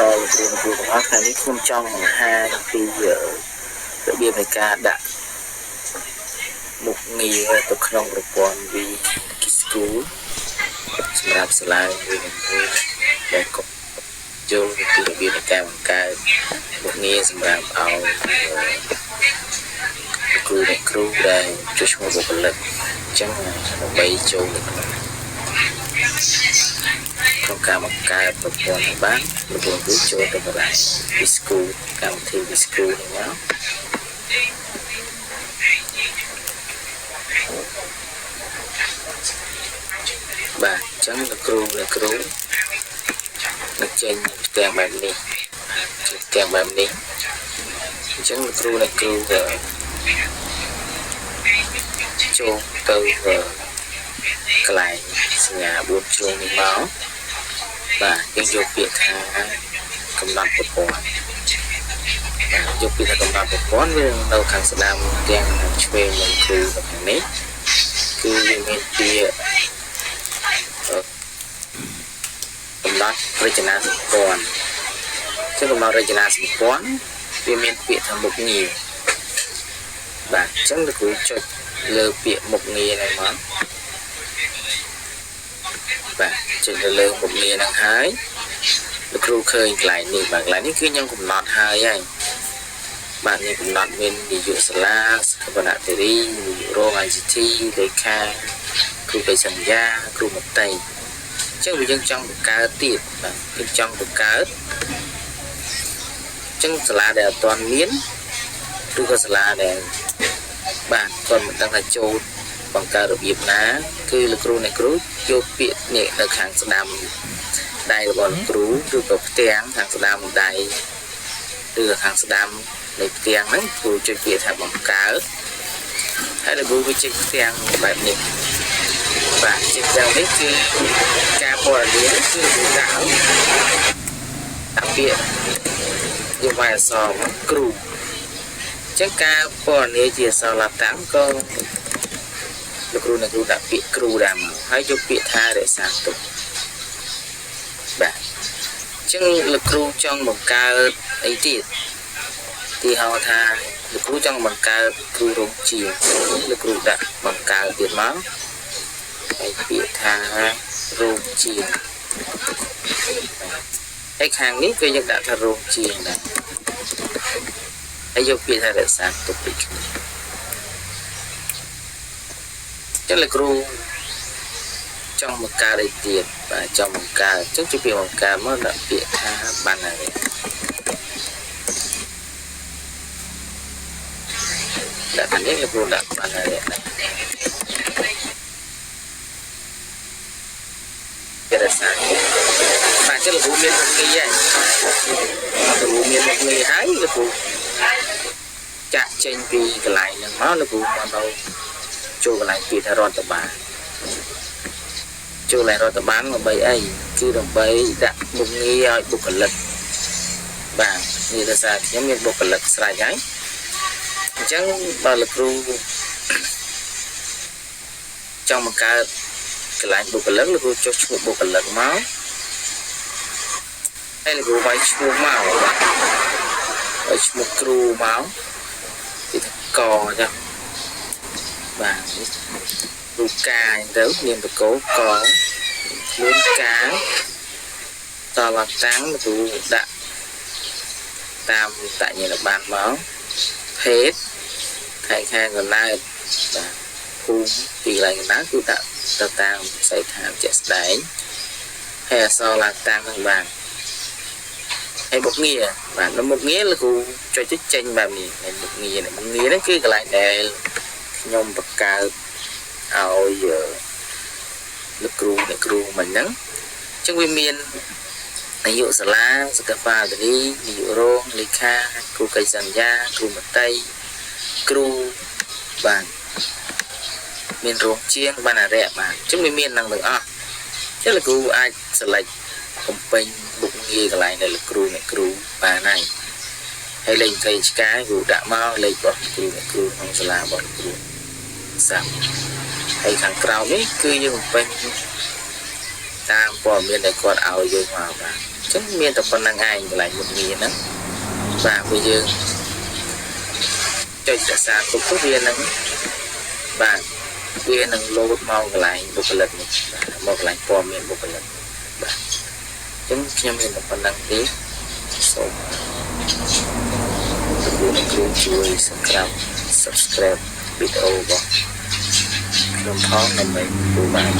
ដល់គ្រូទាំងអស់ថ្ងៃនេះខ្ញុំចង់បង្ហាញពីរបៀបនៃការដាក់មុខងារទៅក្នុងប្រព័ន្ធ School សម្រាប់សាលាមួយដែលកុំយល់ពីរបៀបនៃការបង្កើតមុខងារសម្រាប់ឲ្យគ្រូដែលជួយឈ្មោះបុគ្គលិកអញ្ចឹងដើម្បីចូលនៅក្នុងការបង្កើតប្រព័ន្ធបានប្រព័ន្ធគឺចូលទៅកន្លែង School កម្មវិធី School នេះមកបាទអញ្ចឹងលោកគ្រូនឹងចេញផ្ទាំងបែបនេះផ្ទាំងបែបនេះអញ្ចឹងលោកគ្រូចូលទៅកន្លែងសញ្ញា4ជ្រុងនេះមកបាទយើងយកពាក្យថាកំណត់ប្រព័ន្ធយកពាក្យថាកំណត់ប្រព័ន្ធវានៅខាងស្ដាំទាំងឆ្វេងនិងគ្រូខាងនេះគឺវាមានពាក្យកំណត់រចនាសម្ព័ន្ធចឹងកំណត់រចនាសម្ព័ន្ធវាមានពាក្យថាមុខងារបាទអញ្ចឹងលោកគ្រូចុចលើពាក្យមុខងារហ្នឹងមកបាទចុចទៅលើមុខងារហ្នឹងហើយលោកគ្រូឃើញកន្លែងនេះបាទកន្លែងនេះគឺខ្ញុំកំណត់ហើយបាទនេះកំណត់មាននាយកសាលាស្ថាបនគិរីនាយករង ICT លេខាគ្រូបេសន្យាគ្រូមត្តេយ្យអញ្ចឹងយើងចង់បង្កើតទៀតបាទយើងចង់បង្កើតអញ្ចឹងសាលាដែលអត់ទាន់មានឬក៏សាលាដែលបាទគាត់មិនដឹងថាចូលបង្កើតរបៀបណាគឺលោកគ្រូអ្នកគ្រូយកពាក្យនេះនៅខាងស្ដាំដៃរបស់លោកគ្រូឬក៏ផ្ទាំងខាងស្ដាំដៃឬក៏ខាងស្ដាំនៃផ្ទាំងហ្នឹងគ្រូចុចពាក្យថាបង្កើតហើយលោកគ្រូវាចេញផ្ទាំងបែបនេះបាទចេញទាំងនេះគឺការព័ត៌មានគឺលោកគ្រូដាក់ពាក្យយកវាយអក្សរគ្រូចឹងការព័ត៌មានជាអក្សរឡាតាំងក៏លោកគ្រូអ្នកគ្រូដាក់ពាក្យគ្រូដែរមកហើយយកពាក្យថារក្សាទុកបាទអញ្ចឹងលោកគ្រូចង់បង្កើតអីទៀតទីហៅថាលោកគ្រូចង់បង្កើតគ្រូរងជាលោកគ្រូដាក់បង្កើតទៀតមកហើយពាក្យថារងជាហើយខាងនេះគឺយើងដាក់ថារងជាដែរហើយយកពាក្យថារក្សាទុកពីគ្នាចឹងលោកគ្រូចង់បង្កើតអីទៀតបាទចង់បង្កើតចឹងជាពាក្យបង្កើតមកដាក់ពាក្យថាបណ្ណាល័យដាក់ខាងនេះលោកគ្រូដាក់បណ្ណាល័យរក្សាបាទចឹងលោកគ្រូមានមុខងារហើយលោកគ្រូមានមុខងារហើយលោកគ្រូចាក់ចេញពីកន្លែងហ្នឹងមកលោកគ្រូមកដល់ចូលកន្លែងពាក្យថារដ្ឋបាលចូលកន្លែងរដ្ឋបាលដើម្បីអីគឺដើម្បីដាក់មុខងារឲ្យបុគ្គលិកបាទនេះដោយសារខ្ញុំមានបុគ្គលិកស្រេចហើយអញ្ចឹងបើលោកគ្រូចង់បង្កើតកន្លែងបុគ្គលិកលោកគ្រូចុះឈ្មោះបុគ្គលិកមកហើយលោកគ្រូវាយឈ្មោះមកហើយឈ្មោះគ្រូមកពីថាកចាបាទរូបកាយទៅមានបកោកខ្លួនកាយតឡតាំងគ្រូដាក់តាមតញ្ញាណប័ណ្ណមកភេទខែខាងកណ្ដាលបាទភូមិទីកន្លែងកណ្ដាលគឺដាក់ទៅតាមស័យដ្ឋានជាក់ស្ដែងហើយអក្សរឡើងតាំងហ្នឹងបាទហើយមុខងារបាទនៅមុខងារលោកគ្រូចុចចេញបែបនេះមុខងារហ្នឹងគឺកន្លែងដែលខ្ញុំបង្កើតឲ្យលោកគ្រូអ្នកគ្រូមិញហ្នឹងអញ្ចឹងវាមាននាយកសាលាសកបាធារីនាយករងលេខាគ្រូកិច្ចសន្យាគ្រូមត្តេយ្យគ្រូបាទមានរោងជាងបណ្ណារៈបាទអញ្ចឹងវាមាននឹងទាំងអស់អញ្ចឹងលោកគ្រូអាច select បំពេញមុខងារកន្លែងដែលលោកគ្រូអ្នកគ្រូបានហើយលេខត្រីឆ្កាយគ្រូដាក់មកលេខរបស់គ្រូអ្នកគ្រូក្នុងសាលារបស់គ្រូសាប់ហើយខាងក្រៅនេះគឺយើងបំពេញតាមព័ត៌មានដែលគាត់ឲ្យយើងមកបាទ ចឹងមានតែប៉ុណ្្នឹងឯងកន្លែងមុខងារហ្នឹងបាទពួកយើងចុចរក្សាទុកទៅវានឹងបាទវានឹងលោតមកកន្លែងបុគ្គលិកនេះបាទមកកន្លែងព័ត៌មានបុគ្គលិកបាទអញ្ចឹងខ្ញុំមានតែប៉ុណ្្នឹងទេសូមលោកគ្រូជួយsubscribe វីដេអូរបស់ខ្ញុំផងដើម្បីទទួលបាន